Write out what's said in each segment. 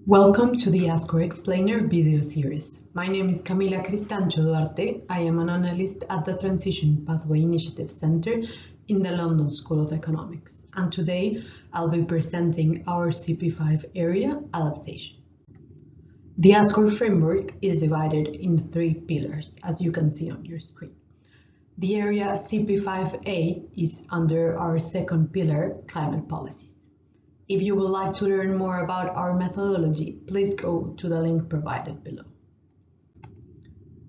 Welcome to the ASCOR Explainer video series. My name is Camila Cristancho-Duarte. I am an analyst at the Transition Pathway Initiative Centre in the London School of Economics, and today I'll be presenting our CP5 area adaptation. The ASCOR framework is divided in 3 pillars, as you can see on your screen. The area CP5A is under our second pillar, climate policies. If you would like to learn more about our methodology, please go to the link provided below.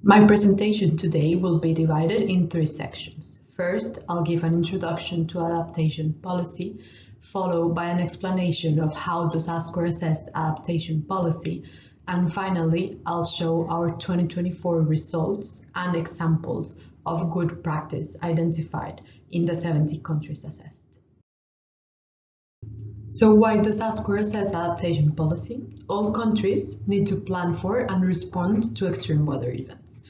My presentation today will be divided in 3 sections. First, I'll give an introduction to adaptation policy, followed by an explanation of how does ASCOR assess adaptation policy, and finally, I'll show our 2024 results and examples of good practice identified in the 70 countries assessed. So why does ASCOR assess adaptation policy? All countries need to plan for and respond to extreme weather events.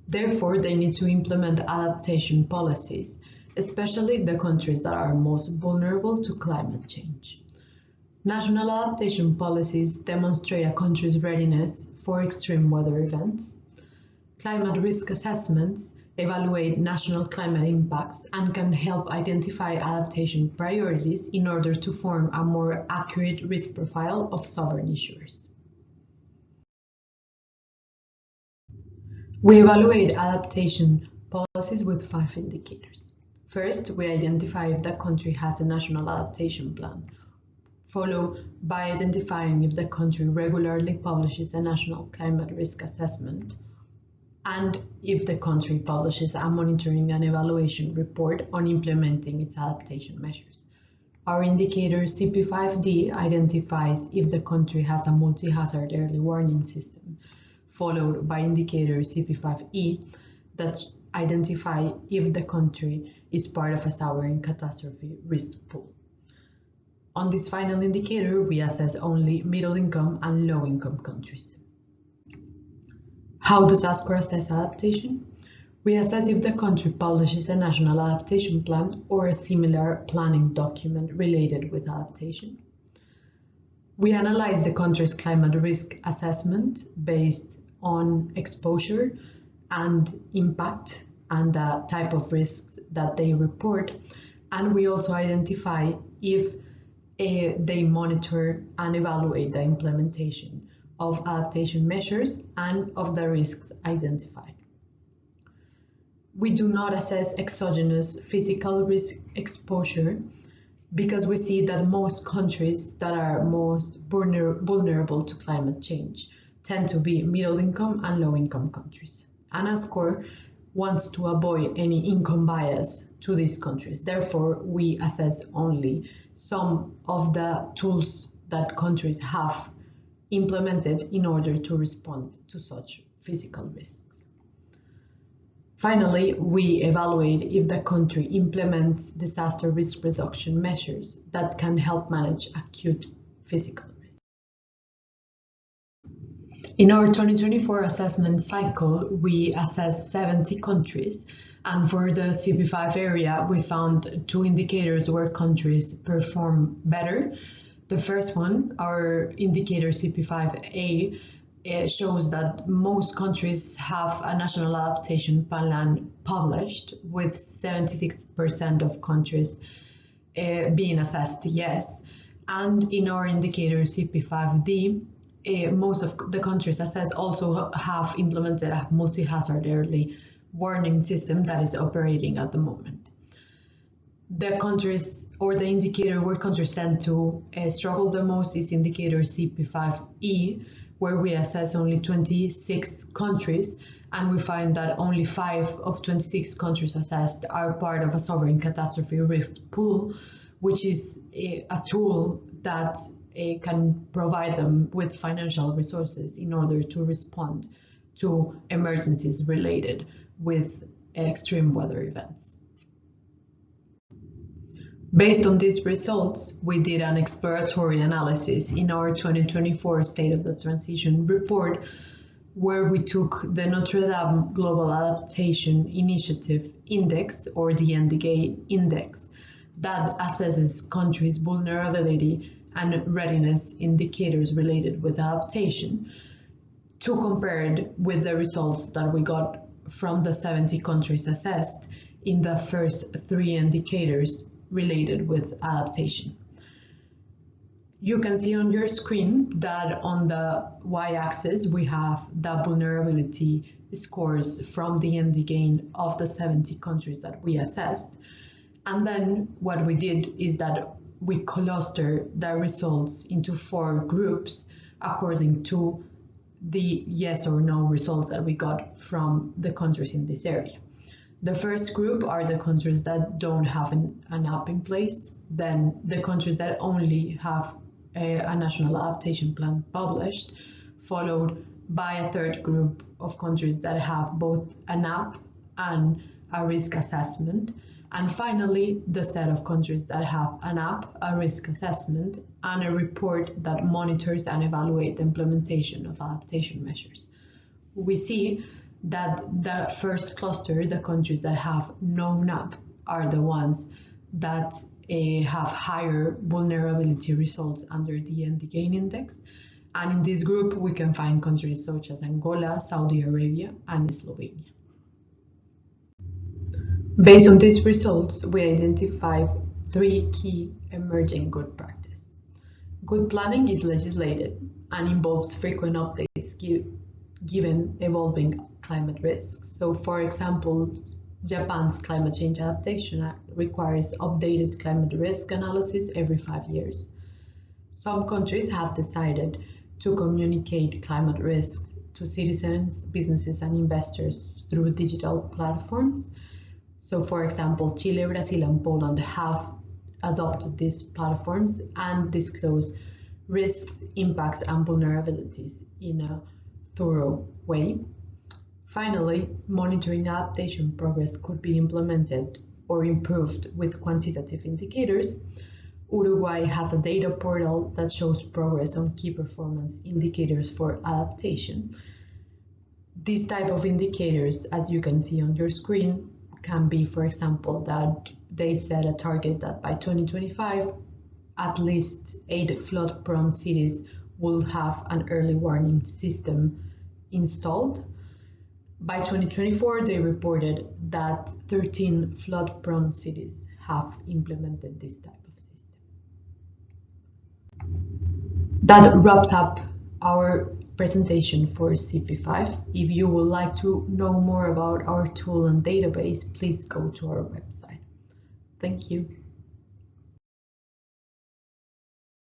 Therefore, they need to implement adaptation policies, especially the countries that are most vulnerable to climate change. National adaptation policies demonstrate a country's readiness for extreme weather events. Climate risk assessments evaluate national climate impacts and can help identify adaptation priorities in order to form a more accurate risk profile of sovereign issuers. We evaluate adaptation policies with 5 indicators. First, we identify if the country has a national adaptation plan, followed by identifying if the country regularly publishes a national climate risk assessment, and if the country publishes a monitoring and evaluation report on implementing its adaptation measures. Our indicator CP5D identifies if the country has a multi-hazard early warning system, followed by indicator CP5E that identify if the country is part of a sovereign catastrophe risk pool. On this final indicator, we assess only middle-income and low-income countries. How does ASCOR assess adaptation? We assess if the country publishes a national adaptation plan or a similar planning document related with adaptation. We analyze the country's climate risk assessment based on exposure and impact and the type of risks that they report, and we also identify if they monitor and evaluate the implementation of adaptation measures and of the risks identified. We do not assess exogenous physical risk exposure because we see that most countries that are most vulnerable to climate change tend to be middle-income and low-income countries. And ASCOR wants to avoid any income bias to these countries. Therefore, we assess only some of the tools that countries have implemented in order to respond to such physical risks. Finally, we evaluate if the country implements disaster risk reduction measures that can help manage acute physical risk. In our 2024 assessment cycle, we assessed 70 countries, and for the CP5 area, we found 2 indicators where countries perform better. The first one, our indicator CP5A, shows that most countries have a national adaptation plan published, with 76% of countries being assessed yes. And in our indicator CP5D, most of the countries assessed also have implemented a multi-hazard early warning system that is operating at the moment. The countries or the indicator where countries tend to struggle the most is indicator CP5E, where we assess only 26 countries, and we find that only 5 of 26 countries assessed are part of a sovereign catastrophe risk pool, which is a tool that can provide them with financial resources in order to respond to emergencies related with extreme weather events. Based on these results, we did an exploratory analysis in our 2024 State of the Transition report, where we took the Notre Dame Global Adaptation Initiative Index, or the NDG Index, that assesses countries' vulnerability and readiness indicators related with adaptation, to compare it with the results that we got from the 70 countries assessed in the first 3 indicators related with adaptation. You can see on your screen that on the y-axis we have the vulnerability scores from the NDGAIN of the 70 countries that we assessed. And then what we did is that we clustered the results into 4 groups according to the yes or no results that we got from the countries in this area. The first group are the countries that don't have an app in place, then the countries that only have a national adaptation plan published, followed by a third group of countries that have both an app and a risk assessment, and finally the set of countries that have an app, a risk assessment, and a report that monitors and evaluates the implementation of adaptation measures. We see that the first cluster, the countries that have no app, are the ones that have higher vulnerability results under the NDGAIN index. And in this group, we can find countries such as Angola, Saudi Arabia, and Slovenia. Based on these results, we identified 3 key emerging good practice. Good planning is legislated and involves frequent updates given evolving climate risks. So, for example, Japan's Climate Change Adaptation Act requires updated climate risk analysis every 5 years. Some countries have decided to communicate climate risks to citizens, businesses, and investors through digital platforms. So, for example, Chile, Brazil, and Poland have adopted these platforms and disclose risks, impacts, and vulnerabilities in a thorough way. Finally, monitoring adaptation progress could be implemented or improved with quantitative indicators. Uruguay has a data portal that shows progress on key performance indicators for adaptation. These type of indicators, as you can see on your screen, can be, for example, that they set a target that by 2025, at least 8 flood-prone cities will have an early warning system installed. By 2024, they reported that 13 flood-prone cities have implemented this type of system. That wraps up our presentation for CP5. If you would like to know more about our tool and database, please go to our website. Thank you.